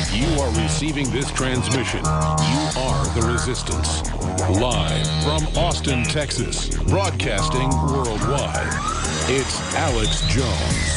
If you are receiving this transmission, you are the Resistance. Live from Austin, Texas, broadcasting worldwide, it's Alex Jones.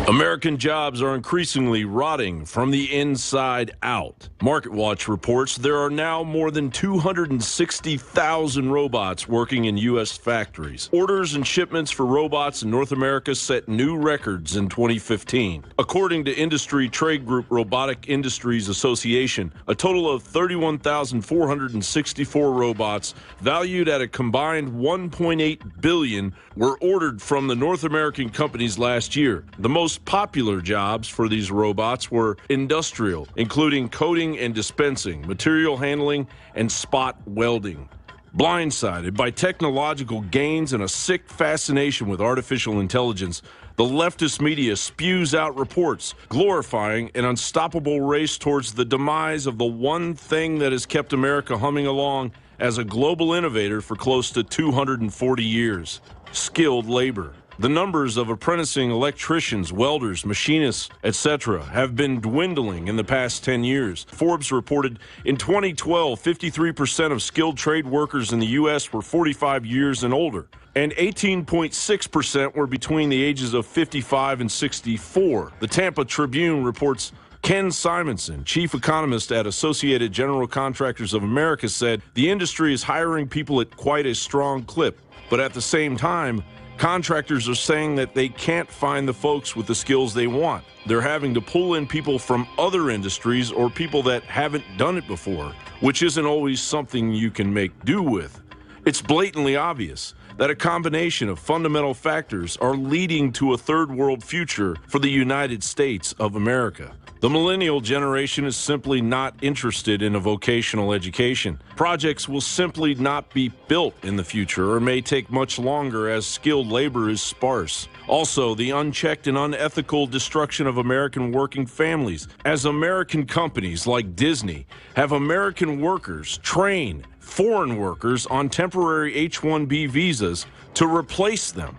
American jobs are increasingly rotting from the inside out. MarketWatch reports there are now more than 260,000 robots working in U.S. factories. Orders and shipments for robots in North America set new records in 2015. According to industry trade group Robotic Industries Association, a total of 31,464 robots, valued at a combined $1.8 billion, were ordered from the North American companies last year. The most popular jobs for these robots were industrial, including coating and dispensing, material handling, and spot welding. Blindsided by technological gains and a sick fascination with artificial intelligence, the leftist media spews out reports glorifying an unstoppable race towards the demise of the one thing that has kept America humming along as a global innovator for close to 240 years: skilled labor. The numbers of apprenticing electricians, welders, machinists, etc. have been dwindling in the past 10 years. Forbes reported in 2012, 53% of skilled trade workers in the U.S. were 45 years and older, and 18.6% were between the ages of 55 and 64. The Tampa Tribune reports Ken Simonson, chief economist at Associated General Contractors of America, said the industry is hiring people at quite a strong clip, but at the same time, contractors are saying that they can't find the folks with the skills they want. They're having to pull in people from other industries or people that haven't done it before, which isn't always something you can make do with. It's blatantly obvious that a combination of fundamental factors are leading to a third world future for the United States of America. The millennial generation is simply not interested in a vocational education. Projects will simply not be built in the future or may take much longer as skilled labor is sparse. Also, the unchecked and unethical destruction of American working families, as American companies like Disney have American workers train foreign workers on temporary H-1B visas to replace them.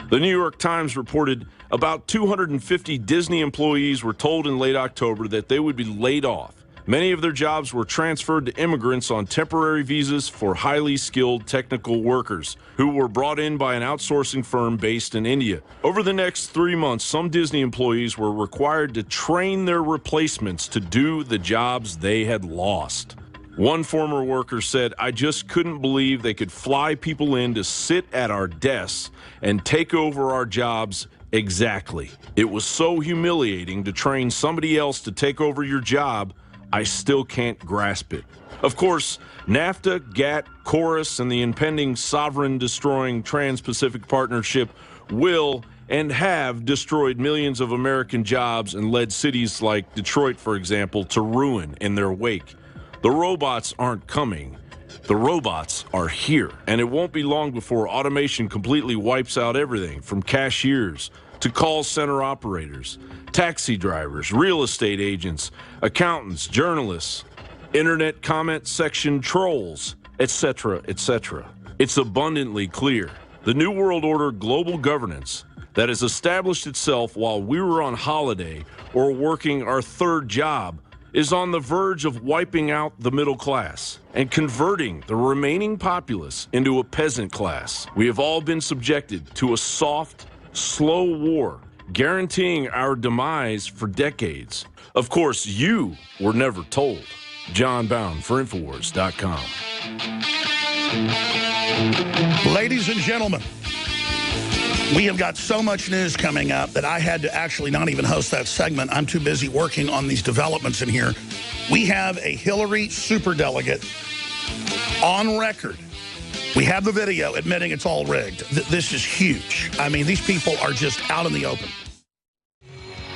The New York Times reported about 250 Disney employees were told in late October that they would be laid off. Many of their jobs were transferred to immigrants on temporary visas for highly skilled technical workers who were brought in by an outsourcing firm based in India. Over the next 3 months, some Disney employees were required to train their replacements to do the jobs they had lost. One former worker said, "I just couldn't believe they could fly people in to sit at our desks and take over our jobs exactly. It was so humiliating to train somebody else to take over your job. I still can't grasp it." Of course, NAFTA, GATT, Chorus, and the impending sovereign-destroying Trans-Pacific Partnership will and have destroyed millions of American jobs and led cities like Detroit, for example, to ruin in their wake. The robots aren't coming. The robots are here, and it won't be long before automation completely wipes out everything from cashiers to call center operators, taxi drivers, real estate agents, accountants, journalists, internet comment section trolls, etc., etc. It's abundantly clear the New World Order global governance that has established itself while we were on holiday or working our third job is on the verge of wiping out the middle class and converting the remaining populace into a peasant class. We have all been subjected to a soft, slow war, guaranteeing our demise for decades. Of course, you were never told. John Bound for Infowars.com. Ladies and gentlemen, we have got so much news coming up that I had to actually not even host that segment. I'm too busy working on these developments in here. We have a Hillary superdelegate on record. We have the video admitting it's all rigged. This is huge. I mean, these people are just out in the open.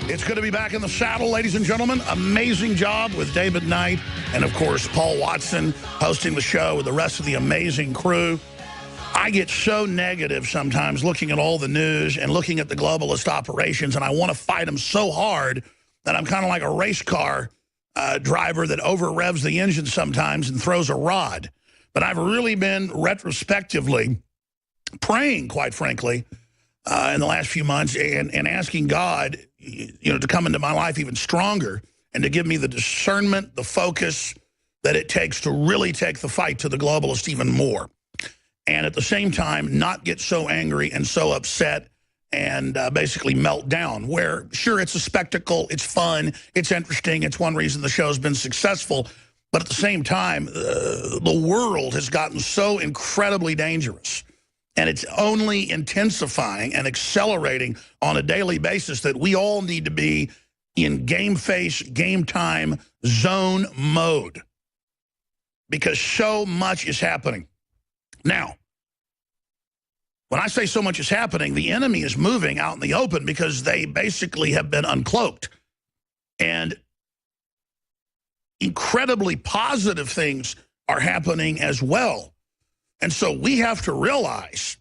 It's good to be back in the saddle, ladies and gentlemen. Amazing job with David Knight and, of course, Paul Watson hosting the show with the rest of the amazing crew. I get so negative sometimes looking at all the news and looking at the globalist operations, and I want to fight them so hard that I'm kind of like a race car driver that over-revs the engine sometimes and throws a rod. But I've really been retrospectively praying, quite frankly, in the last few months and asking God, to come into my life even stronger and to give me the discernment, the focus that it takes to really take the fight to the globalists even more. And at the same time, not get so angry and so upset and basically melt down, where, sure, it's a spectacle, it's fun, it's interesting, it's one reason the show's been successful, but at the same time, the world has gotten so incredibly dangerous, and it's only intensifying and accelerating on a daily basis that we all need to be in game face, game time, zone mode, because so much is happening. Now, when I say so much is happening, the enemy is moving out in the open because they basically have been uncloaked. And incredibly positive things are happening as well. And so we have to realize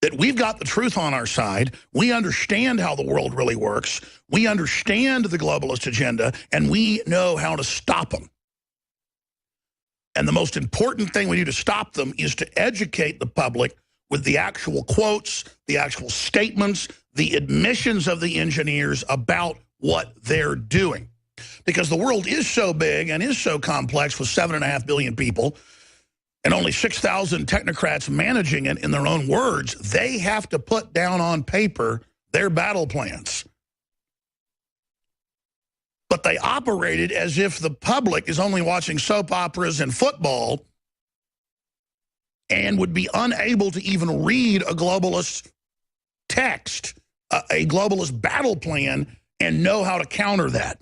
that we've got the truth on our side. We understand how the world really works. We understand the globalist agenda, and we know how to stop them. And the most important thing we do to stop them is to educate the public with the actual quotes, the actual statements, the admissions of the engineers about what they're doing. Because the world is so big and is so complex with 7.5 billion people and only 6,000 technocrats managing it in their own words, they have to put down on paper their battle plans. But they operated as if the public is only watching soap operas and football and would be unable to even read a globalist text, a globalist battle plan, and know how to counter that.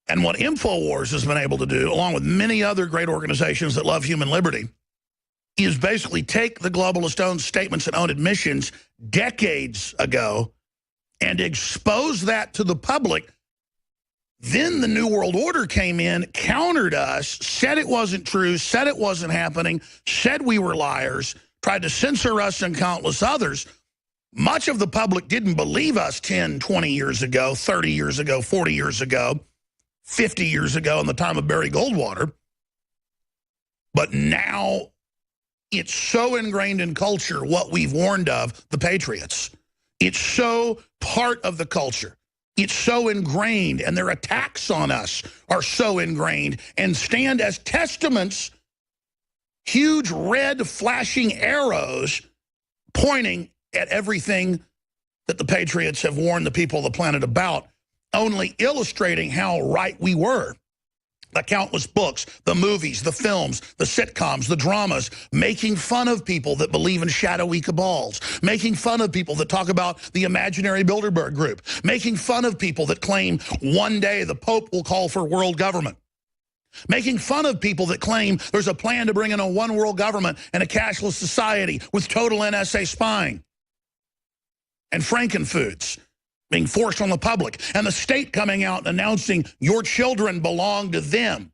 And what InfoWars has been able to do, along with many other great organizations that love human liberty, is basically take the globalist own statements and own admissions decades ago and expose that to the public. Then the New World Order came in, countered us, said it wasn't true, said it wasn't happening, said we were liars, tried to censor us and countless others. Much of the public didn't believe us 10, 20 years ago, 30 years ago, 40 years ago, 50 years ago in the time of Barry Goldwater. But now it's so ingrained in culture what we've warned of, the Patriots. It's so part of the culture. It's so ingrained, and their attacks on us are so ingrained and stand as testaments, huge red flashing arrows pointing at everything that the Patriots have warned the people of the planet about, only illustrating how right we were. The countless books, the movies, the films, the sitcoms, the dramas, making fun of people that believe in shadowy cabals, making fun of people that talk about the imaginary Bilderberg group, making fun of people that claim one day the Pope will call for world government, making fun of people that claim there's a plan to bring in a one world government and a cashless society with total NSA spying, and Frankenfoods being forced on the public, and the state coming out and announcing your children belong to them.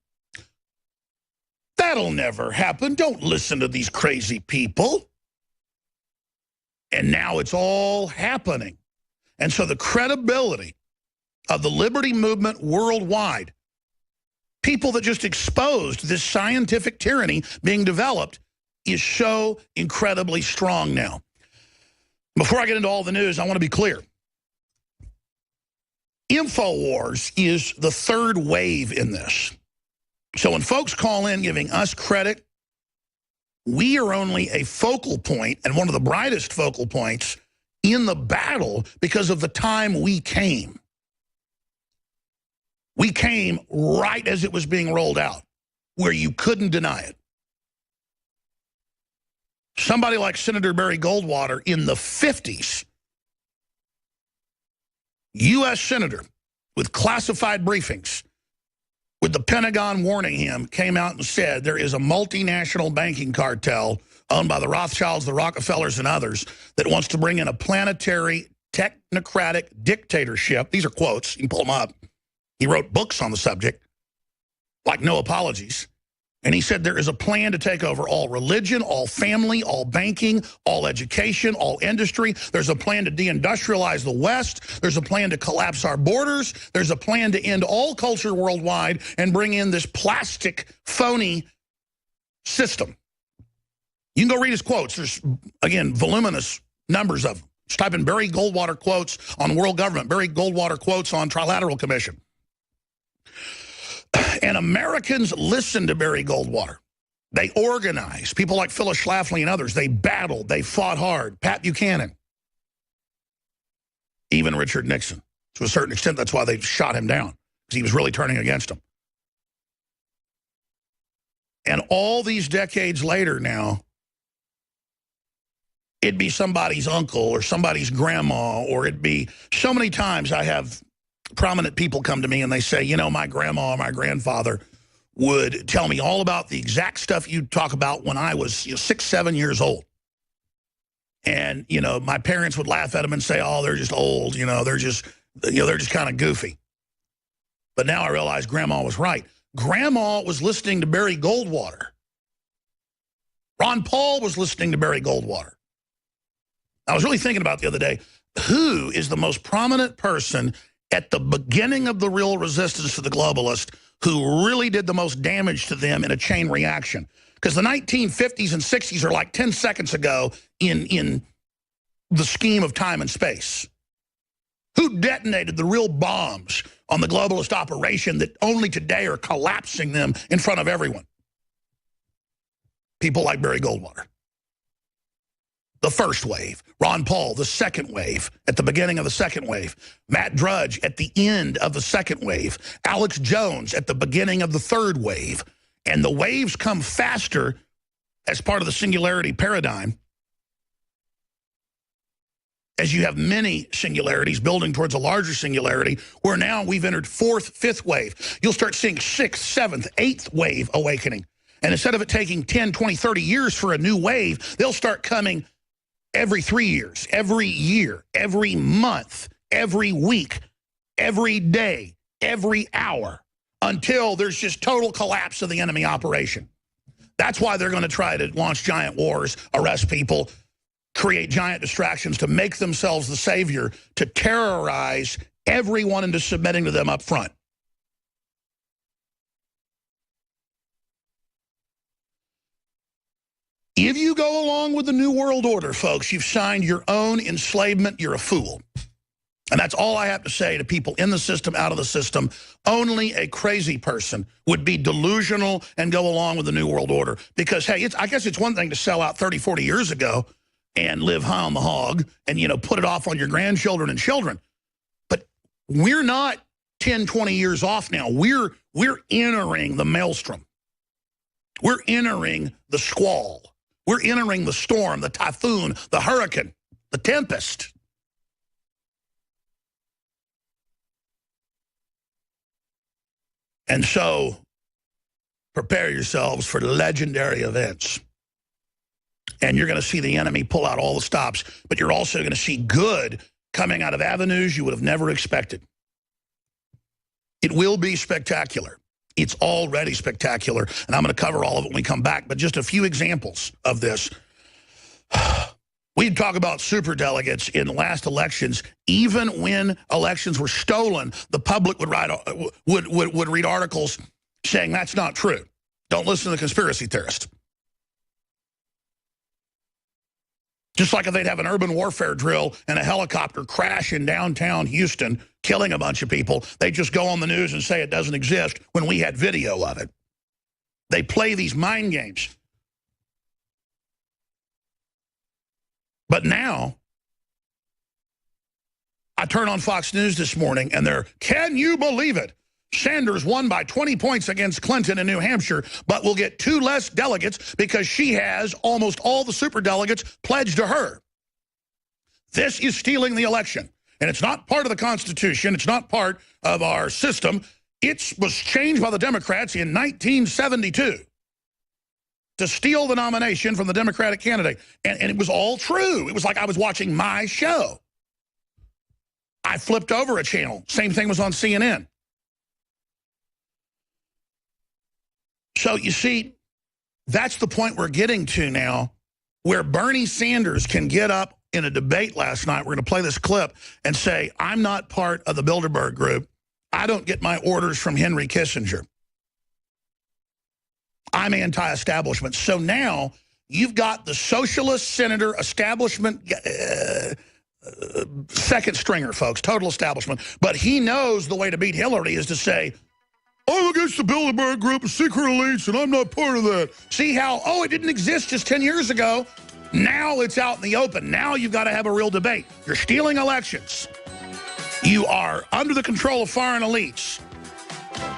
That'll never happen. Don't listen to these crazy people. And now it's all happening. And so the credibility of the liberty movement worldwide, people that just exposed this scientific tyranny being developed, is so incredibly strong now. Before I get into all the news, I want to be clear. InfoWars is the third wave in this. So when folks call in giving us credit, we are only a focal point, and one of the brightest focal points in the battle because of the time we came. We came right as it was being rolled out, where you couldn't deny it. Somebody like Senator Barry Goldwater in the 50s, U.S. Senator with classified briefings, with the Pentagon warning him, came out and said there is a multinational banking cartel owned by the Rothschilds, the Rockefellers, and others that wants to bring in a planetary technocratic dictatorship. These are quotes. You can pull them up. He wrote books on the subject, like No Apologies. And he said there is a plan to take over all religion, all family, all banking, all education, all industry. There's a plan to deindustrialize the West. There's a plan to collapse our borders. There's a plan to end all culture worldwide and bring in this plastic, phony system. You can go read his quotes. There's, again, voluminous numbers of them. Just type in Barry Goldwater quotes on world government, Barry Goldwater quotes on Trilateral Commission. And Americans listen to Barry Goldwater. They organized. People like Phyllis Schlafly and others. They battled. They fought hard. Pat Buchanan. Even Richard Nixon. To a certain extent, that's why they shot him down. Because he was really turning against them. And all these decades later now, it'd be somebody's uncle or somebody's grandma, or it'd be so many times I have prominent people come to me and they say, you know, my grandma or my grandfather would tell me all about the exact stuff you talk about when I was 6, 7 years old. And, you know, my parents would laugh at them and say, oh, they're just old, they're just kind of goofy. But now I realize Grandma was right. Grandma was listening to Barry Goldwater. Ron Paul was listening to Barry Goldwater. I was really thinking about the other day, who is the most prominent person at the beginning of the real resistance to the globalist who really did the most damage to them in a chain reaction? Because the 1950s and 60s are like 10 seconds ago in the scheme of time and space. Who detonated the real bombs on the globalist operation that only today are collapsing them in front of everyone? People like Barry Goldwater. The first wave. Ron Paul, the second wave, at the beginning of the second wave. Matt Drudge at the end of the second wave. Alex Jones at the beginning of the third wave. And the waves come faster as part of the singularity paradigm, as you have many singularities building towards a larger singularity, where now we've entered fourth, fifth wave. You'll start seeing sixth, seventh, eighth wave awakening. And instead of it taking 10, 20, 30 years for a new wave, they'll start coming every 3 years, every year, every month, every week, every day, every hour, until there's just total collapse of the enemy operation. That's why they're going to try to launch giant wars, arrest people, create giant distractions to make themselves the savior, to terrorize everyone into submitting to them up front. If you go along with the New World Order, folks, you've signed your own enslavement. You're a fool. And that's all I have to say to people in the system, out of the system. Only a crazy person would be delusional and go along with the New World Order. Because, hey, I guess it's one thing to sell out 30, 40 years ago and live high on the hog and, put it off on your grandchildren and children. But we're not 10, 20 years off now. We're entering the maelstrom. We're entering the squall. We're entering the storm, the typhoon, the hurricane, the tempest. And so, prepare yourselves for legendary events. And you're going to see the enemy pull out all the stops, but you're also going to see good coming out of avenues you would have never expected. It will be spectacular. It's already spectacular, and I'm going to cover all of it when we come back, but just a few examples of this. We'd talk about superdelegates in last elections. Even when elections were stolen, the public would read articles saying that's not true. Don't listen to the conspiracy theorists. Just like if they'd have an urban warfare drill and a helicopter crash in downtown Houston, killing a bunch of people, they just go on the news and say it doesn't exist when we had video of it. They play these mind games. But now, I turn on Fox News this morning and they're, can you believe it? Sanders won by 20 points against Clinton in New Hampshire, but will get 2 less delegates because she has almost all the superdelegates pledged to her. This is stealing the election. And it's not part of the Constitution. It's not part of our system. It was changed by the Democrats in 1972 to steal the nomination from the Democratic candidate. And it was all true. It was like I was watching my show. I flipped over a channel. Same thing was on CNN. So, you see, that's the point we're getting to now, where Bernie Sanders can get up in a debate last night. We're going to play this clip and say, I'm not part of the Bilderberg group. I don't get my orders from Henry Kissinger. I'm anti-establishment. So now you've got the socialist senator establishment second stringer, folks, total establishment. But he knows the way to beat Hillary is to say, I'm against the Bilderberg Group of secret elites, and I'm not part of that. See how, oh, it didn't exist just 10 years ago. Now it's out in the open. Now you've got to have a real debate. You're stealing elections. You are under the control of foreign elites.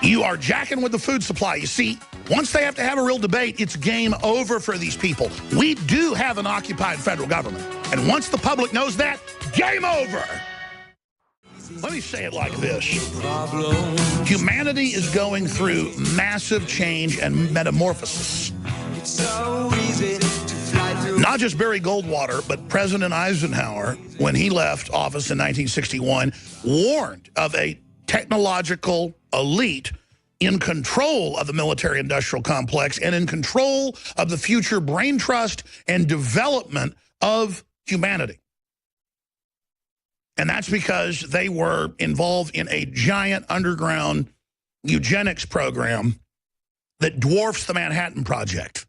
You are jacking with the food supply. You see, once they have to have a real debate, it's game over for these people. We do have an occupied federal government. And once the public knows that, game over. Let me say it like this. Humanity is going through massive change and metamorphosis. Not just Barry Goldwater, but President Eisenhower, when he left office in 1961, warned of a technological elite in control of the military-industrial complex and in control of the future brain trust and development of humanity. And that's because they were involved in a giant underground eugenics program that dwarfs the Manhattan Project.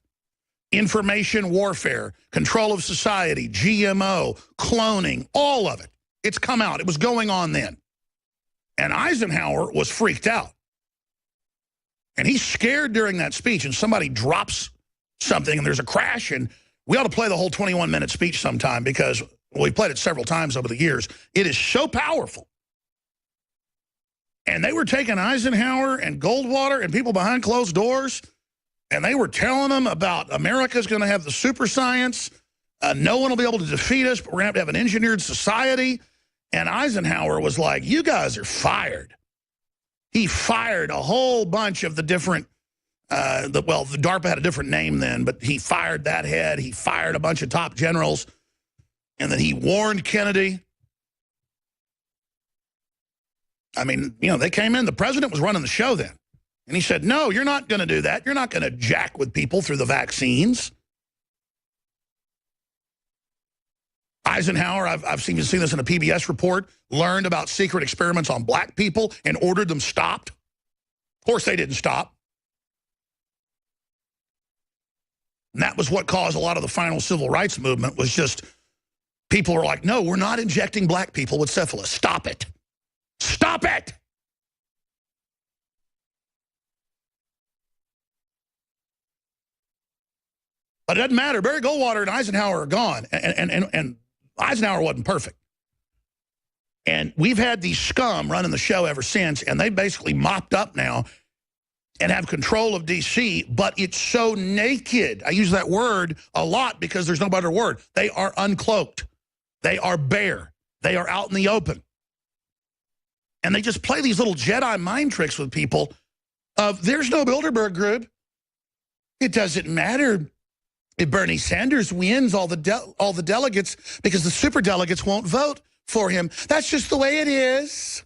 Information warfare, control of society, GMO, cloning, all of it. It's come out. It was going on then. And Eisenhower was freaked out. And he's scared during that speech, and somebody drops something, and there's a crash, and we ought to play the whole 21-minute speech sometime because we've played it several times over the years. It is so powerful. And they were taking Eisenhower and Goldwater and people behind closed doors, and they were telling them about America's going to have the super science. No one will be able to defeat us, but we're going to have an engineered society. And Eisenhower was like, you guys are fired. He fired a whole bunch of the different, the DARPA had a different name then, but he fired that head. He fired a bunch of top generals. And then he warned Kennedy. I mean, you know, they came in. The president was running the show then. And he said, no, you're not going to do that. You're not going to jack with people through the vaccines. Eisenhower, I've seen this in a PBS report, learned about secret experiments on black people and ordered them stopped. Of course, they didn't stop. And that was what caused a lot of the final civil rights movement was just people were like, no, we're not injecting black people with syphilis. Stop it. Stop it. But it doesn't matter. Barry Goldwater and Eisenhower are gone. And Eisenhower wasn't perfect. And we've had these scum running the show ever since, and they basically mopped up now and have control of D.C., but it's so naked. I use that word a lot because there's no better word. They are uncloaked. They are bare. They are out in the open. And they just play these little Jedi mind tricks with people of there's no Bilderberg Group. It doesn't matter if Bernie Sanders wins all the delegates because the superdelegates won't vote for him. That's just the way it is.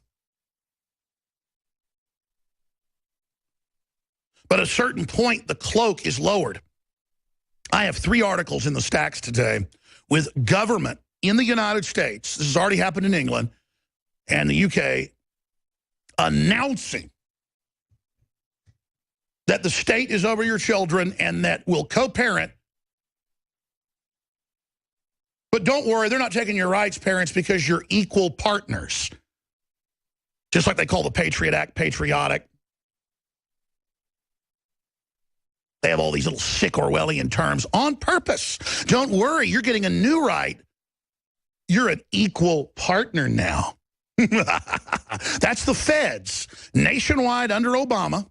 But at a certain point, the cloak is lowered. I have 3 articles in the stacks today with government in the United States, this has already happened in England and the UK, announcing that the state is over your children and that will co-parent. But don't worry, they're not taking your rights, parents, because you're equal partners. Just like they call the Patriot Act patriotic. They have all these little sick Orwellian terms on purpose. Don't worry, you're getting a new right. You're an equal partner now. That's the feds, nationwide under Obama,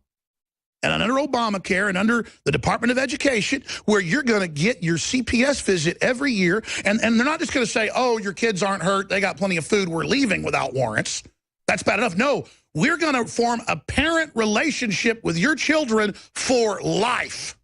and under Obamacare and under the Department of Education, where you're going to get your CPS visit every year. And they're not just going to say, oh, your kids aren't hurt. They got plenty of food. We're leaving without warrants. That's bad enough. No, we're going to form a parent relationship with your children for life.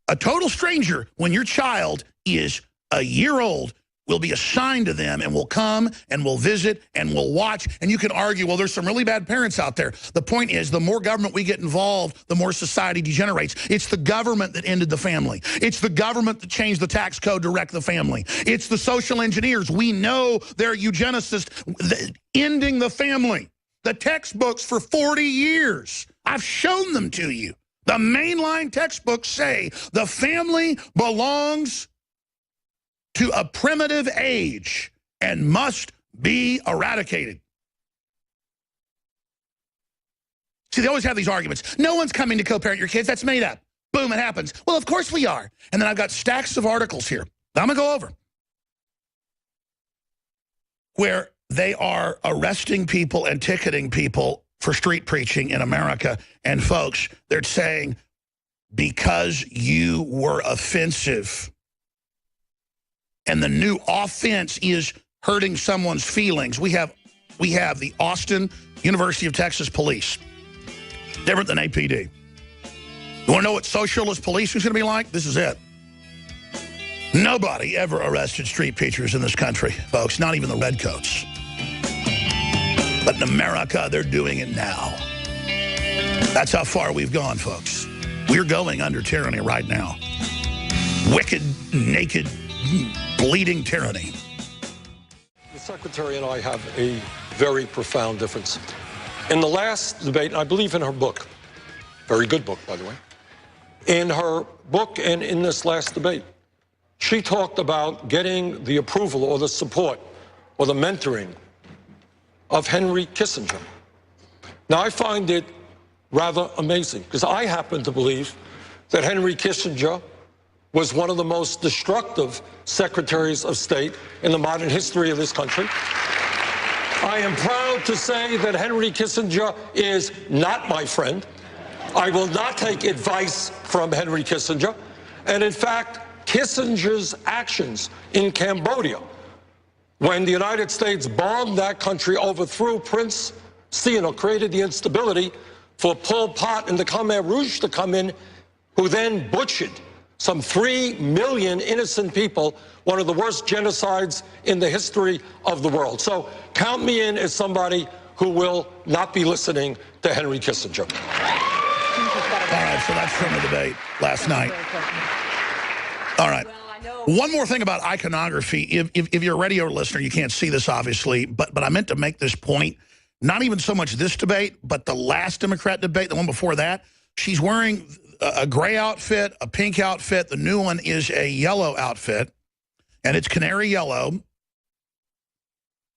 A total stranger, when your child is a year old, will be assigned to them and will come and will visit and will watch. And you can argue, well, there's some really bad parents out there. The point is, the more government we get involved, the more society degenerates. It's the government that ended the family. It's the government that changed the tax code to wreck the family. It's the social engineers. We know they're eugenicists ending the family. The textbooks for 40 years. I've shown them to you. The mainline textbooks say the family belongs to a primitive age. and must be eradicated. See, they always have these arguments. No one's coming to co-parent your kids. That's made up. Boom, it happens. Well, of course we are. And then I've got stacks of articles here that I'm going to go over where they are arresting people and ticketing people for street preaching in America. And folks, they're saying, because you were offensive, and the new offense is hurting someone's feelings. We have the Austin University of Texas Police, different than APD. You want to know what socialist policing is going to be like? This is it. Nobody ever arrested street preachers in this country, folks, not even the redcoats. But in America, they're doing it now. That's how far we've gone, folks. We're going under tyranny right now. Wicked, naked, bleeding tyranny. The Secretary and I have a very profound difference. In the last debate, and I believe in her book, very good book, by the way, in her book and in this last debate, she talked about getting the approval or the support or the mentoring of Henry Kissinger. Now, I find it rather amazing because I happen to believe that Henry Kissinger was one of the most destructive secretaries of state in the modern history of this country. I am proud to say that Henry Kissinger is not my friend. I will not take advice from Henry Kissinger. And in fact, Kissinger's actions in Cambodia, when the United States bombed that country, overthrew Prince Sihanouk, created the instability for Pol Pot and the Khmer Rouge to come in, who then butchered some 3 million innocent people, one of the worst genocides in the history of the world. So count me in as somebody who will not be listening to Henry Kissinger. All right, so that's from the debate last night. All right. One more thing about iconography. If you're a radio listener, you can't see this, obviously, but I meant to make this point. Not even so much this debate, but the last Democrat debate, the one before that. She's wearing a gray outfit, a pink outfit. The new one is a yellow outfit, and it's canary yellow.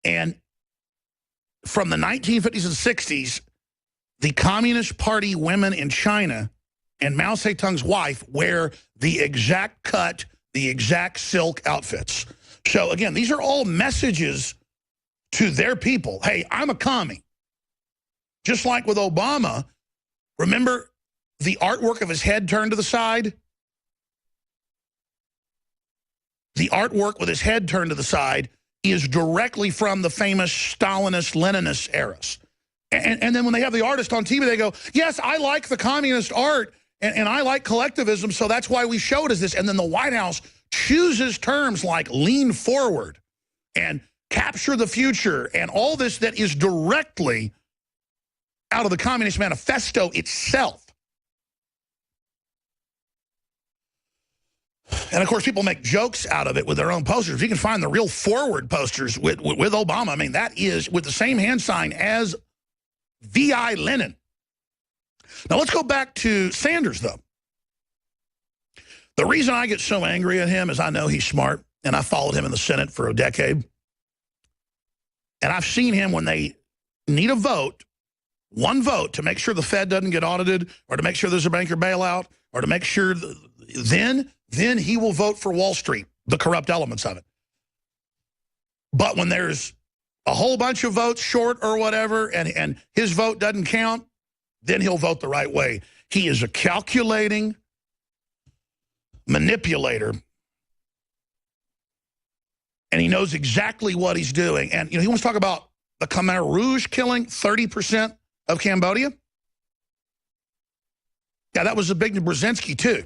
And from the 1950s and 60s, the Communist Party women in China and Mao Zedong's wife wear the exact cut, the exact silk outfits. So, again, these are all messages to their people. Hey, I'm a commie. Just like with Obama, remember the artwork of his head turned to the side? The artwork with his head turned to the side is directly from the famous Stalinist, Leninist eras. And then when they have the artist on TV, they go, yes, I like the communist art, and I like collectivism, so that's why we show it as this. And then the White House chooses terms like lean forward and capture the future and all this that is directly out of the Communist Manifesto itself. And, of course, people make jokes out of it with their own posters. If you can find the real forward posters with Obama, I mean, that is with the same hand sign as V.I. Lenin. Now, let's go back to Sanders, though. The reason I get so angry at him is I know he's smart, and I followed him in the Senate for a decade. And I've seen him when they need a vote, one vote, to make sure the Fed doesn't get audited or to make sure there's a banker bailout or to make sure then he will vote for Wall Street, the corrupt elements of it. But when there's a whole bunch of votes short or whatever and his vote doesn't count, then he'll vote the right way. He is a calculating manipulator. And he knows exactly what he's doing. And, he wants to talk about the Khmer Rouge killing 30% of Cambodia. Yeah, that was a big Brzezinski, too,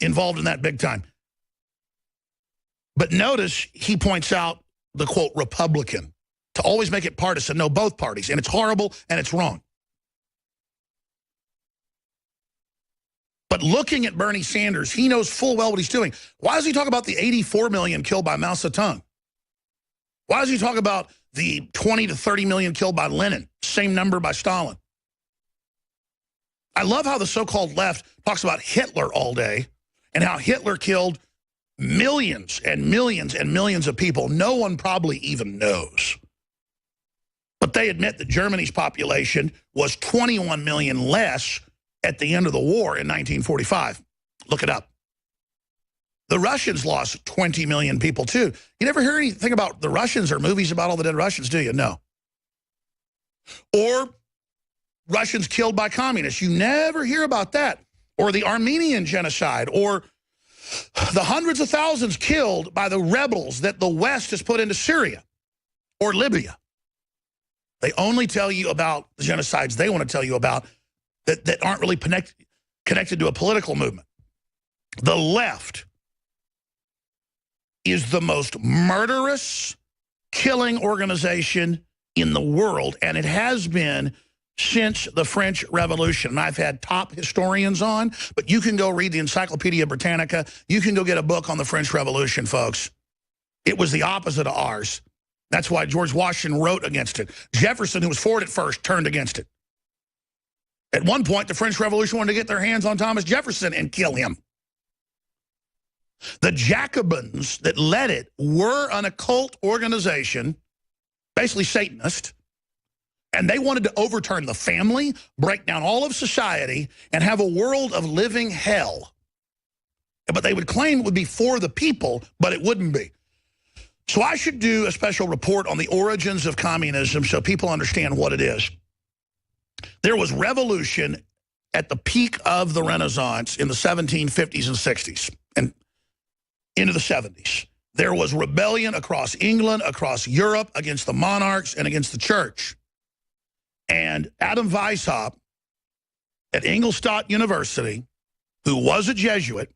involved in that big time. But notice he points out the, quote, Republican, to always make it partisan. No, both parties. And it's horrible and it's wrong. But looking at Bernie Sanders, he knows full well what he's doing. Why does he talk about the 84 million killed by Mao Zedong? Why does he talk about the 20 to 30 million killed by Lenin? Same number by Stalin. I love how the so-called left talks about Hitler all day and how Hitler killed millions and millions and millions of people no one probably even knows. But they admit that Germany's population was 21 million less at the end of the war in 1945. Look it up. The Russians lost 20 million people, too. You never hear anything about the Russians or movies about all the dead Russians, do you? No. Or Russians killed by communists. You never hear about that. Or the Armenian genocide. Or the hundreds of thousands killed by the rebels that the West has put into Syria or Libya. They only tell you about the genocides they want to tell you about that aren't really connected to a political movement. The left is the most murderous, killing organization in the world, and it has been since the French Revolution. And I've had top historians on, but you can go read the Encyclopedia Britannica. You can go get a book on the French Revolution, folks. It was the opposite of ours. That's why George Washington wrote against it. Jefferson, who was for it at first, turned against it. At one point, the French Revolution wanted to get their hands on Thomas Jefferson and kill him. The Jacobins that led it were an occult organization, basically Satanist, and they wanted to overturn the family, break down all of society, and have a world of living hell. But they would claim it would be for the people, but it wouldn't be. So I should do a special report on the origins of communism so people understand what it is. There was revolution at the peak of the Renaissance in the 1750s and 60s and into the 70s. There was rebellion across England, across Europe, against the monarchs and against the church. And Adam Weishaupt at Ingolstadt University, who was a Jesuit,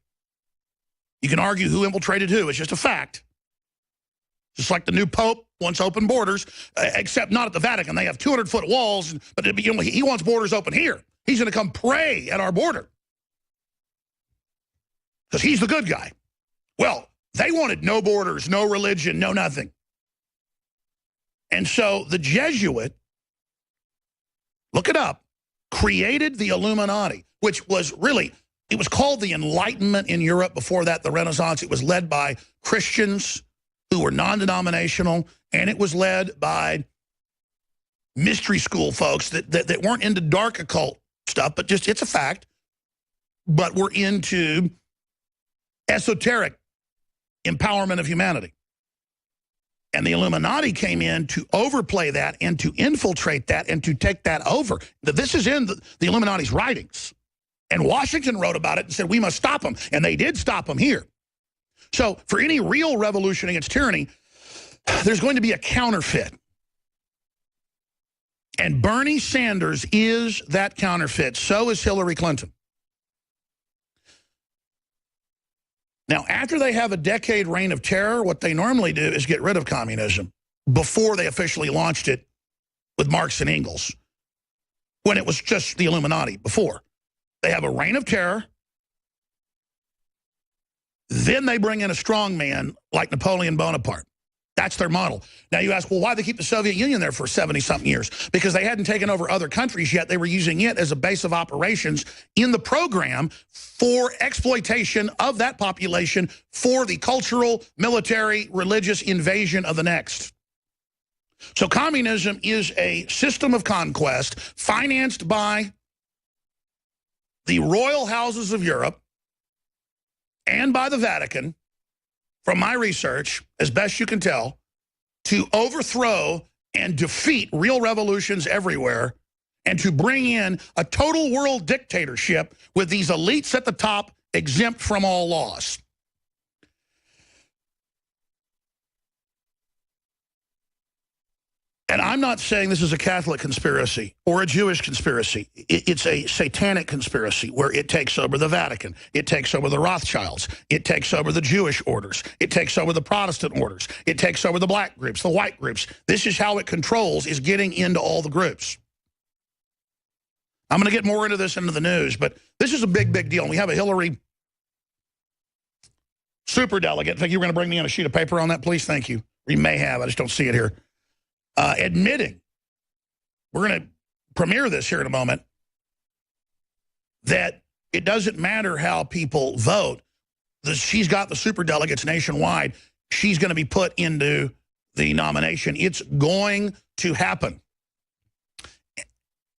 you can argue who infiltrated who, it's just a fact. Just like the new Pope wants open borders, except not at the Vatican. They have 200-foot walls, but he wants borders open here. He's going to come pray at our border because he's the good guy. Well, they wanted no borders, no religion, no nothing. And so the Jesuit, look it up, created the Illuminati, which was really, it was called the Enlightenment in Europe. Before that, the Renaissance. It was led by Christians who were non-denominational, and it was led by mystery school folks that weren't into dark occult stuff, but just, it's a fact, but were into esoteric empowerment of humanity. And the Illuminati came in to overplay that and to infiltrate that and to take that over. This is in the Illuminati's writings. And Washington wrote about it and said, we must stop them. And they did stop them here. So for any real revolution against tyranny, there's going to be a counterfeit. And Bernie Sanders is that counterfeit. So is Hillary Clinton. Now, after they have a decade reign of terror, what they normally do is get rid of communism before they officially launched it with Marx and Engels, when it was just the Illuminati before. They have a reign of terror. Then they bring in a strong man like Napoleon Bonaparte. That's their model. Now you ask, well, why they keep the Soviet Union there for 70-something years? Because they hadn't taken over other countries yet. They were using it as a base of operations in the program for exploitation of that population for the cultural, military, religious invasion of the next. So communism is a system of conquest financed by the royal houses of Europe and by the Vatican, from my research, as best you can tell, to overthrow and defeat real revolutions everywhere and to bring in a total world dictatorship with these elites at the top exempt from all laws. And I'm not saying this is a Catholic conspiracy or a Jewish conspiracy. It's a satanic conspiracy where it takes over the Vatican. It takes over the Rothschilds. It takes over the Jewish orders. It takes over the Protestant orders. It takes over the black groups, the white groups. This is how it controls, is getting into all the groups. I'm going to get more into this into the news, but this is a big, big deal. And we have a Hillary superdelegates. I think you were going to bring me on a sheet of paper on that, please. Thank you. We may have. I just don't see it here. Admitting, we're going to premiere this here in a moment, that it doesn't matter how people vote. she's got the superdelegates nationwide. She's going to be put into the nomination. It's going to happen.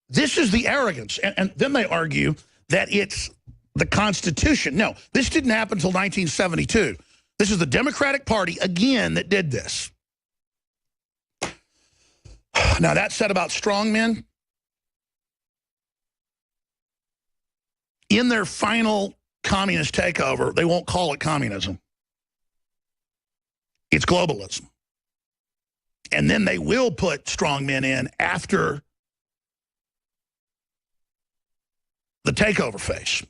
This is the arrogance. And then they argue that it's the Constitution. No, this didn't happen until 1972. This is the Democratic Party, again, that did this. Now, that said about strongmen, in their final communist takeover, they won't call it communism. It's globalism. And then they will put strongmen in after the takeover phase.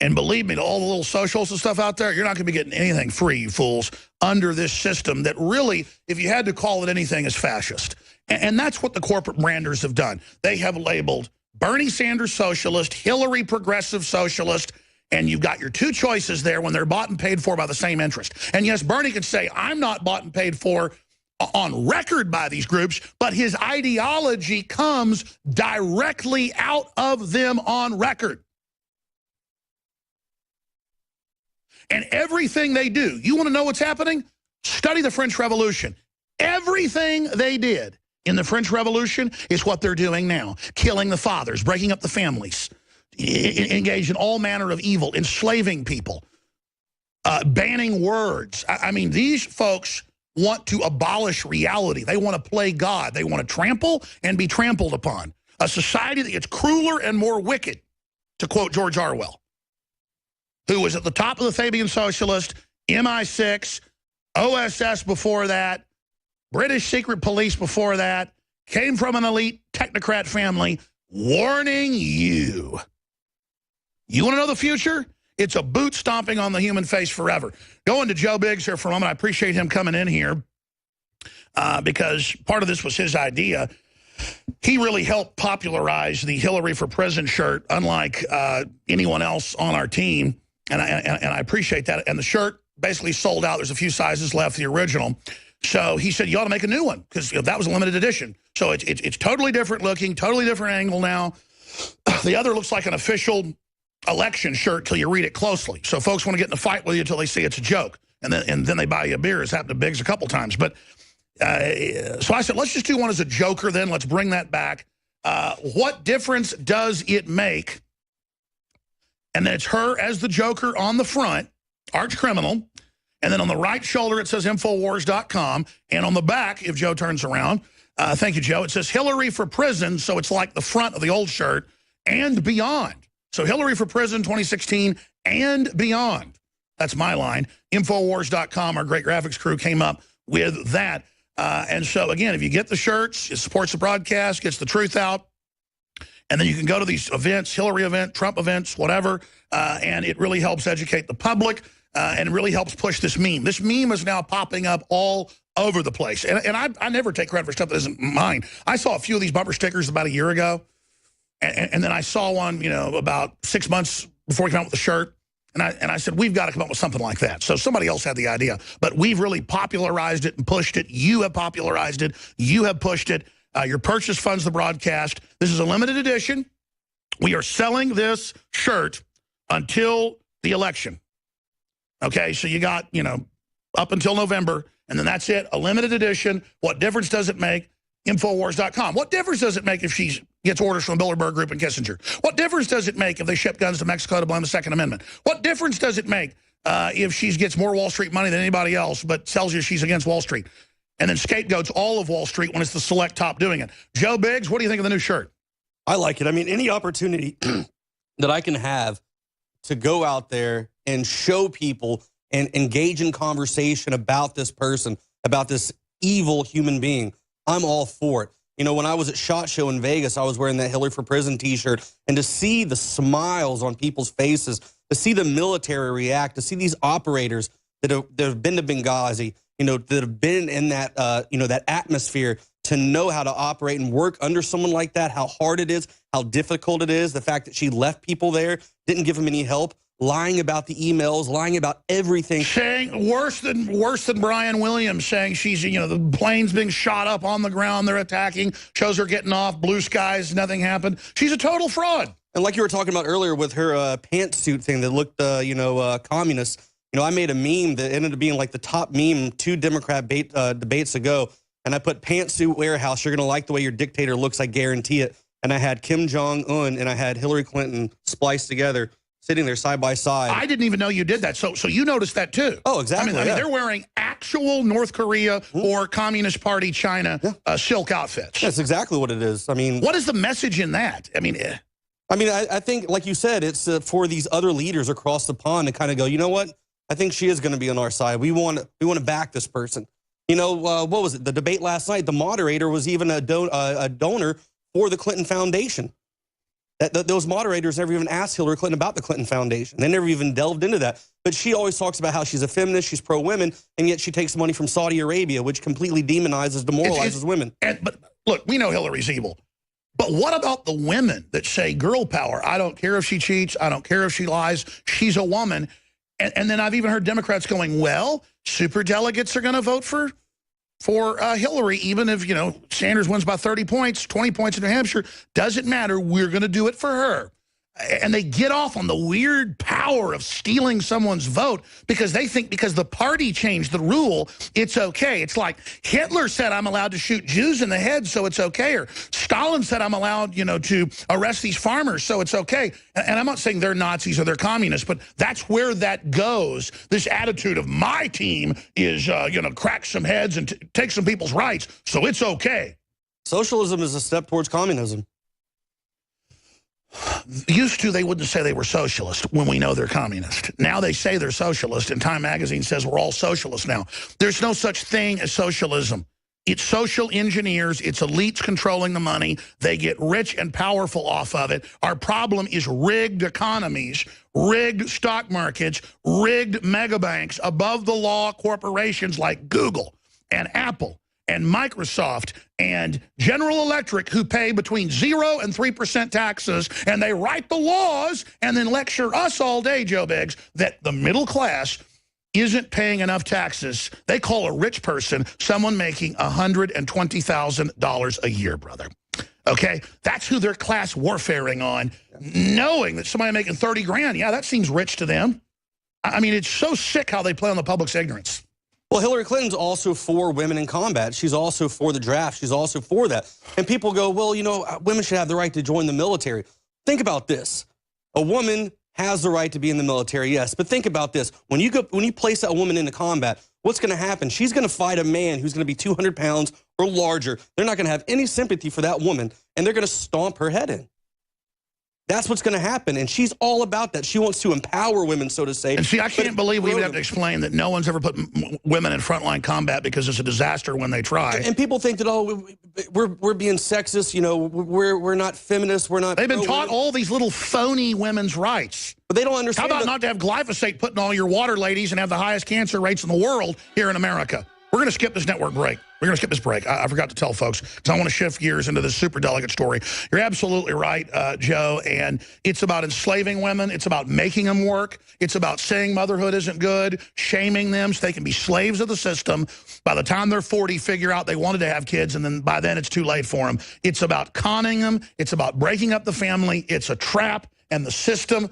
And believe me, to all the little socials and stuff out there, you're not going to be getting anything free, you fools, under this system that really, if you had to call it anything, is fascist. And that's what the corporate branders have done. They have labeled Bernie Sanders socialist, Hillary progressive socialist, and you've got your two choices there when they're bought and paid for by the same interest. And yes, Bernie can say, I'm not bought and paid for on record by these groups, but his ideology comes directly out of them on record. And everything they do, you want to know what's happening? Study the French Revolution. Everything they did in the French Revolution is what they're doing now. Killing the fathers, breaking up the families, engaged in all manner of evil, enslaving people, banning words. I mean, these folks want to abolish reality. They want to play God. They want to trample and be trampled upon. A society that gets crueler and more wicked, to quote George Orwell, who was at the top of the Fabian Socialist, MI6, OSS before that, British secret police before that, came from an elite technocrat family, warning you. You want to know the future? It's a boot stomping on the human face forever. Going to Joe Biggs here for a moment. I appreciate him coming in here because part of this was his idea. He really helped popularize the Hillary for Prison shirt, unlike anyone else on our team. And I appreciate that. And the shirt basically sold out. There's a few sizes left, the original. So he said, you ought to make a new one because that was a limited edition. So it's totally different looking, totally different angle now. The other looks like an official election shirt till you read it closely. So folks want to get in a fight with you until they see it's a joke. And then they buy you a beer. It's happened to Biggs a couple times. But so I said, let's just do one as a joker then. Let's bring that back. What difference does it make? And then it's her as the Joker on the front, arch criminal. And then on the right shoulder, it says Infowars.com. And on the back, if Joe turns around, thank you, Joe, it says Hillary for Prison. So it's like the front of the old shirt and beyond. So Hillary for Prison 2016 and beyond. That's my line. Infowars.com, our great graphics crew came up with that. And so, again, if you get the shirts, it supports the broadcast, gets the truth out. And then you can go to these events, Hillary event, Trump events, whatever, and it really helps educate the public and really helps push this meme. This meme is now popping up all over the place. And I never take credit for stuff that isn't mine. I saw a few of these bumper stickers about a year ago, and then I saw one, about 6 months before he came out with the shirt, and I said, we've got to come up with something like that. So somebody else had the idea, but we've really popularized it and pushed it. You have popularized it. You have pushed it. Your purchase funds the broadcast. This is a limited edition. We are selling this shirt until the election. Okay, so you got, up until November, and then that's it, a limited edition. What difference does it make? Infowars.com. What difference does it make if she gets orders from the Bilderberg Group and Kissinger? What difference does it make if they ship guns to Mexico to blame the Second Amendment? What difference does it make if she gets more Wall Street money than anybody else but tells you she's against Wall Street? And then scapegoats all of Wall Street when it's the select top doing it. Joe Biggs, what do you think of the new shirt? I like it. I mean, any opportunity that I can have to go out there and show people and engage in conversation about this person, about this evil human being, I'm all for it. When I was at SHOT Show in Vegas, I was wearing that Hillary for Prison t-shirt, and to see the smiles on people's faces, to see the military react, to see these operators that have been to Benghazi, that have been in that, that atmosphere, to know how to operate and work under someone like that, how hard it is, how difficult it is, the fact that she left people there, didn't give them any help, lying about the emails, lying about everything. Saying worse than Brian Williams, saying she's, the plane's being shot up on the ground, they're attacking, shows her getting off, blue skies, nothing happened. She's a total fraud. And like you were talking about earlier with her pantsuit thing that looked, communist. I made a meme that ended up being like the top meme 2 Democrat debates ago. And I put pantsuit warehouse. You're going to like the way your dictator looks. I guarantee it. And I had Kim Jong-un and I had Hillary Clinton spliced together, sitting there side by side. I didn't even know you did that. So you noticed that too. Oh, exactly. I mean, they're wearing actual North Korea or Communist Party China silk outfits. That's exactly what it is. I mean, what is the message in that? I mean, I think, like you said, it's for these other leaders across the pond to kind of go, you know what? I think she is going to be on our side. We want to back this person. What was it? The debate last night, the moderator was even a donor for the Clinton Foundation. Those moderators never even asked Hillary Clinton about the Clinton Foundation. They never even delved into that. But she always talks about how she's a feminist, she's pro-women, and yet she takes money from Saudi Arabia, which completely demonizes, demoralizes women. But look, we know Hillary's evil. But what about the women that say girl power? I don't care if she cheats. I don't care if she lies. She's a woman. And then I've even heard Democrats going, well, superdelegates are going to vote for Hillary, even if, Sanders wins by 30 points, 20 points in New Hampshire. Doesn't matter. We're going to do it for her. And they get off on the weird power of stealing someone's vote because they think because the party changed the rule, it's okay. It's like Hitler said, I'm allowed to shoot Jews in the head, so it's okay. Or Stalin said, I'm allowed, to arrest these farmers, so it's okay. And I'm not saying they're Nazis or they're communists, but that's where that goes. This attitude of my team is, crack some heads and take some people's rights, so it's okay. Socialism is a step towards communism. Used to, they wouldn't say they were socialist when we know they're communist. Now they say they're socialist, and Time Magazine says we're all socialists now. There's no such thing as socialism. It's social engineers. It's elites controlling the money. They get rich and powerful off of it. Our problem is rigged economies, rigged stock markets, rigged mega banks, above-the-law corporations like Google and Apple and Microsoft and General Electric, who pay between 0 and 3% taxes, and they write the laws and then lecture us all day, Joe Biggs, that the middle class isn't paying enough taxes. They call a rich person someone making $120,000 a year, brother. Okay? That's who they're class warfaring on, knowing that somebody making 30 grand, yeah, that seems rich to them. I mean, it's so sick how they play on the public's ignorance. Well, Hillary Clinton's also for women in combat. She's also for the draft. She's also for that. And people go, well, women should have the right to join the military. Think about this. A woman has the right to be in the military, yes. But think about this. When you place a woman into combat, what's going to happen? She's going to fight a man who's going to be 200 pounds or larger. They're not going to have any sympathy for that woman, and they're going to stomp her head in. That's what's going to happen, and she's all about that. She wants to empower women, so to say. And see, I can't believe we even have to explain that no one's ever put women in frontline combat because it's a disaster when they try. And people think that, oh, we're being sexist, we're not feminists, we're not... They've been taught all these little phony women's rights. But they don't understand... How about not to have glyphosate put in all your water, ladies, and have the highest cancer rates in the world here in America? We're going to skip this network break. We're going to skip this break. I forgot to tell folks because I want to shift gears into this superdelegate story. You're absolutely right, Joe, and it's about enslaving women. It's about making them work. It's about saying motherhood isn't good, shaming them so they can be slaves of the system. By the time they're 40, figure out they wanted to have kids, and then by then it's too late for them. It's about conning them. It's about breaking up the family. It's a trap, and the system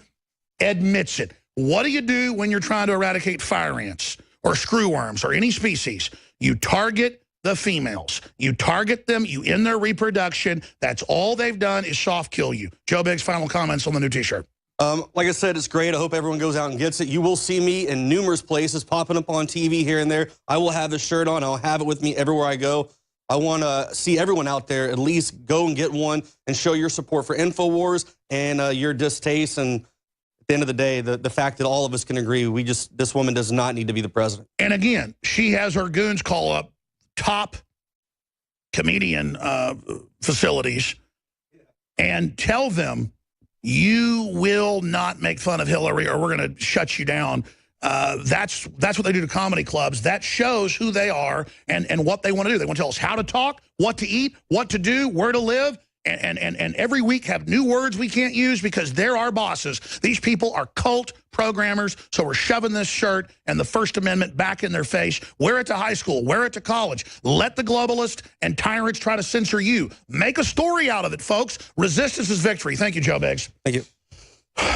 admits it. What do you do when you're trying to eradicate fire ants or screwworms or any species? You target the females. You target them. You end their reproduction. That's all they've done is soft kill you. Joe Biggs, final comments on the new T-shirt. Like I said, it's great. I hope everyone goes out and gets it. You will see me in numerous places popping up on TV here and there. I will have the shirt on. I'll have it with me everywhere I go. I want to see everyone out there at least go and get one and show your support for InfoWars and your distaste. And at the end of the day, the fact that all of us can agree, this woman does not need to be the president. And again, she has her goons call up top comedian facilities and tell them, you will not make fun of Hillary or we're going to shut you down. That's what they do to comedy clubs. That shows who they are and what they want to do. They want to tell us how to talk, what to eat, what to do, where to live, and every week have new words we can't use because they're our bosses. These people are cult programmers, so we're shoving this shirt and the First Amendment back in their face. Wear it to high school, wear it to college. Let the globalists and tyrants try to censor you. Make a story out of it, folks. Resistance is victory. Thank you, Joe Biggs. Thank you.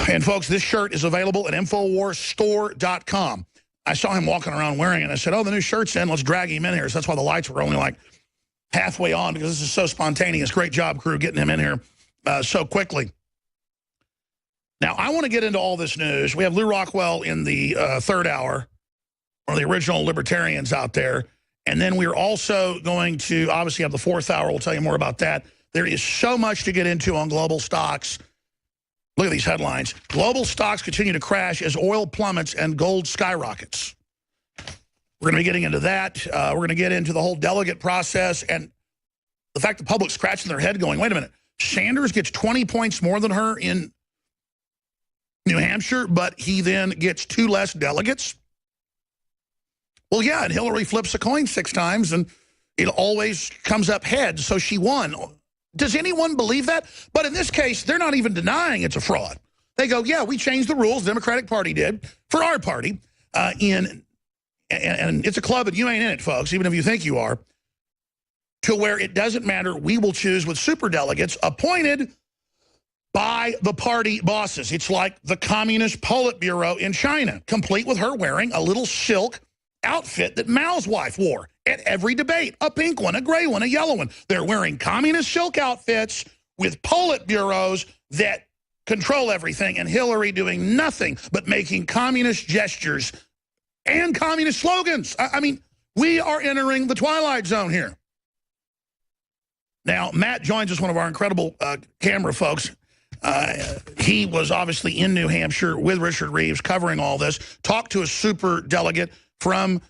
And, folks, this shirt is available at InfoWarsStore.com. I saw him walking around wearing it. I said, oh, the new shirt's in. Let's drag him in here. So that's why the lights were only like halfway on, because this is so spontaneous. Great job, crew, getting him in here so quickly. Now, I want to get into all this news. We have Lou Rockwell in the third hour, one of the original libertarians out there. And then we're also going to obviously have the fourth hour. We'll tell you more about that. There is so much to get into on global stocks. Look at these headlines. Global stocks continue to crash as oil plummets and gold skyrockets. We're going to be getting into that. We're going to get into the whole delegate process and the fact the public's scratching their head going, wait a minute, Sanders gets 20 points more than her in New Hampshire, but he then gets 2 less delegates? Well, yeah, and Hillary flips a coin 6 times, and it always comes up heads, so she won. Does anyone believe that? But in this case, they're not even denying it's a fraud. They go, yeah, we changed the rules, the Democratic Party did, for our party, and it's a club and you ain't in it, folks, even if you think you are, to where it doesn't matter. We will choose with superdelegates appointed by the party bosses. It's like the Communist Politburo in China, complete with her wearing a little silk outfit that Mao's wife wore at every debate. A pink one, a gray one, a yellow one. They're wearing communist silk outfits with Politburos that control everything, and Hillary doing nothing but making communist gestures and communist slogans. I mean, we are entering the twilight zone here. Now, Matt joins us, one of our incredible camera folks. He was obviously in New Hampshire with Richard Reeves covering all this, talked to a super delegate from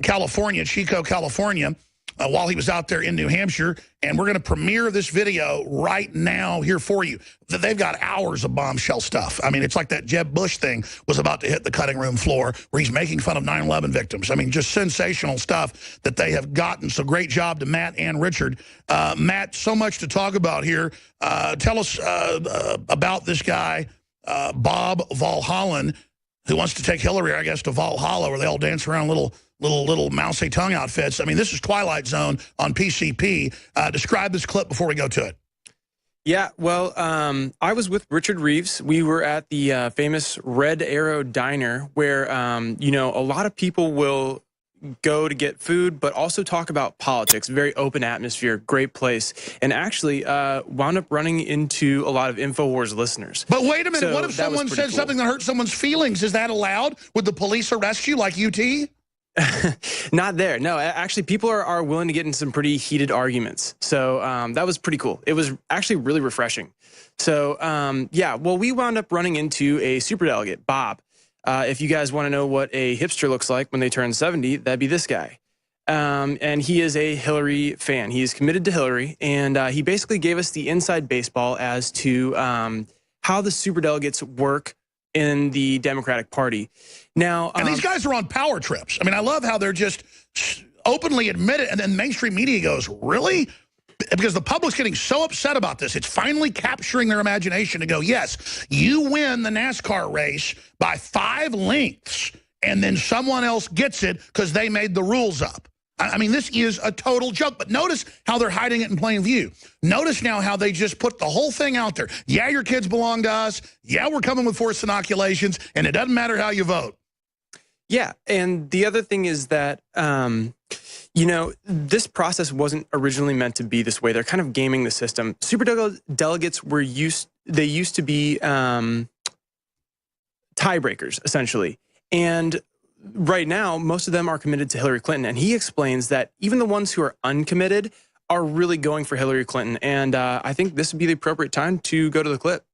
California, Chico, California, while he was out there in New Hampshire. And we're going to premiere this video right now here for you. They've got hours of bombshell stuff. I mean, it's like that Jeb Bush thing was about to hit the cutting room floor where he's making fun of 9/11 victims. I mean, just sensational stuff that they have gotten. So great job to Matt and Richard. Matt, so much to talk about here. Tell us about this guy, Bob Valhallen, who wants to take Hillary, I guess, to Valhalla, where they all dance around little mousy tongue outfits. I mean, this is Twilight Zone on PCP. Describe this clip before we go to it. Yeah, well, I was with Richard Reeves. We were at the famous Red Arrow Diner where, you know, a lot of people will go to get food, but also talk about politics. Very open atmosphere, great place. And actually wound up running into a lot of InfoWars listeners. But wait a minute, so what if someone said cool. something that hurt someone's feelings? Is that allowed? Would the police arrest you like UT? Not there. No, actually, people are willing to get in some pretty heated arguments. So that was pretty cool. It was actually really refreshing. So, yeah, well, we wound up running into a superdelegate, Bob. If you guys want to know what a hipster looks like when they turn 70, that'd be this guy. And he is a Hillary fan. He is committed to Hillary. And he basically gave us the inside baseball as to how the superdelegates work in the Democratic Party. Now, and these guys are on power trips. I mean, I love how they're just openly admit it, and then mainstream media goes, really? Because the public's getting so upset about this. It's finally capturing their imagination to go, yes, you win the NASCAR race by 5 lengths, and then someone else gets it because they made the rules up. I mean, this is a total joke. But notice how they're hiding it in plain view. Notice now how they just put the whole thing out there. Yeah, your kids belong to us. Yeah, we're coming with forced inoculations, and it doesn't matter how you vote. Yeah, and the other thing is that, you know, this process wasn't originally meant to be this way. They're kind of gaming the system. Superdelegates were used to be tiebreakers, essentially. And right now, most of them are committed to Hillary Clinton. And he explains that even the ones who are uncommitted are really going for Hillary Clinton. And I think this would be the appropriate time to go to the clip.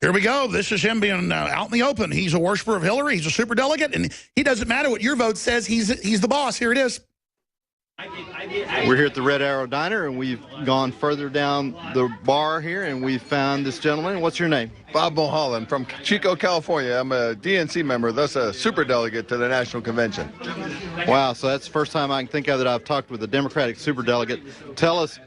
Here we go. This is him being out in the open. He's a worshiper of Hillary. He's a superdelegate. And he doesn't matter what your vote says. He's the boss. Here it is. We're here at the Red Arrow Diner, and we've gone further down the bar here, and we found this gentleman. What's your name? Bob Mulholland from Chico, California. I'm a DNC member, thus a superdelegate to the National Convention. Wow, so that's the first time I can think of that I've talked with a Democratic superdelegate. Tell us,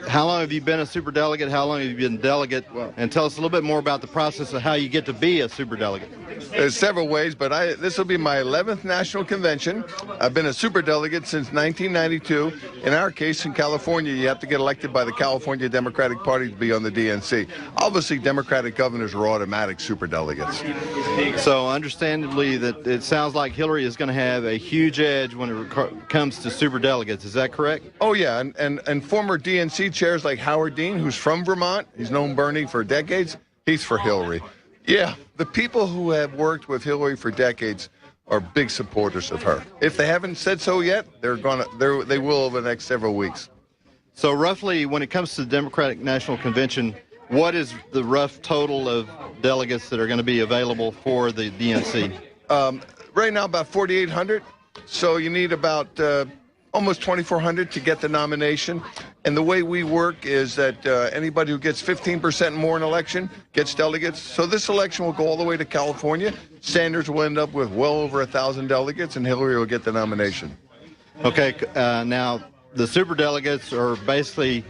How long have you been a superdelegate? How long have you been delegate? And tell us a little bit more about the process of how you get to be a superdelegate. There's several ways, but this will be my 11th national convention. I've been a superdelegate since 1992. In our case, in California, you have to get elected by the California Democratic Party to be on the DNC. Obviously, Democratic governors are automatic superdelegates. So understandably, that it sounds like Hillary is going to have a huge edge when it comes to superdelegates. Is that correct? Oh, yeah, and former DNC chairs like Howard Dean, who's from Vermont, he's known Bernie for decades, he's for Hillary. Yeah, the people who have worked with Hillary for decades are big supporters of her. If they haven't said so yet, they will over the next several weeks. So roughly, when it comes to the Democratic National Convention, what is the rough total of delegates that are going to be available for the DNC? Right now, about 4,800. So you need about almost 2,400 to get the nomination. And the way we work is that anybody who gets 15% more in an election gets delegates. So this election will go all the way to California. Sanders will end up with well over 1,000 delegates, and Hillary will get the nomination. Okay, now the superdelegates are basically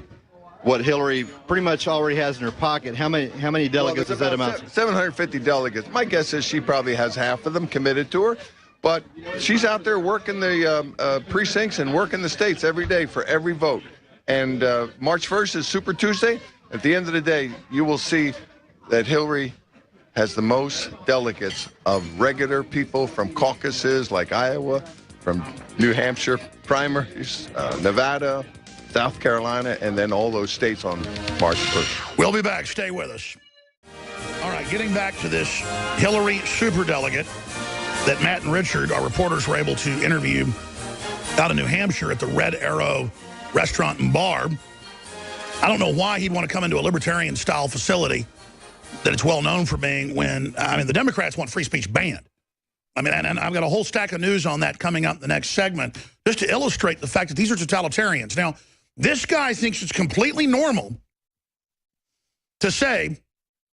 what Hillary pretty much already has in her pocket. How many delegates does that amount to? 750 delegates. My guess is she probably has half of them committed to her. But she's out there working the precincts and working the states every day for every vote. And March 1st is Super Tuesday. At the end of the day, you will see that Hillary has the most delegates of regular people from caucuses like Iowa, from New Hampshire primaries, Nevada, South Carolina, and then all those states on March 1st. We'll be back. Stay with us. All right, getting back to this Hillary superdelegate that Matt and Richard, our reporters, were able to interview out in New Hampshire at the Red Arrow restaurant and bar. I don't know why he'd want to come into a libertarian-style facility that it's well known for being when, I mean, the Democrats want free speech banned. I mean, and I've got a whole stack of news on that coming up in the next segment, just to illustrate the fact that these are totalitarians. Now, this guy thinks it's completely normal to say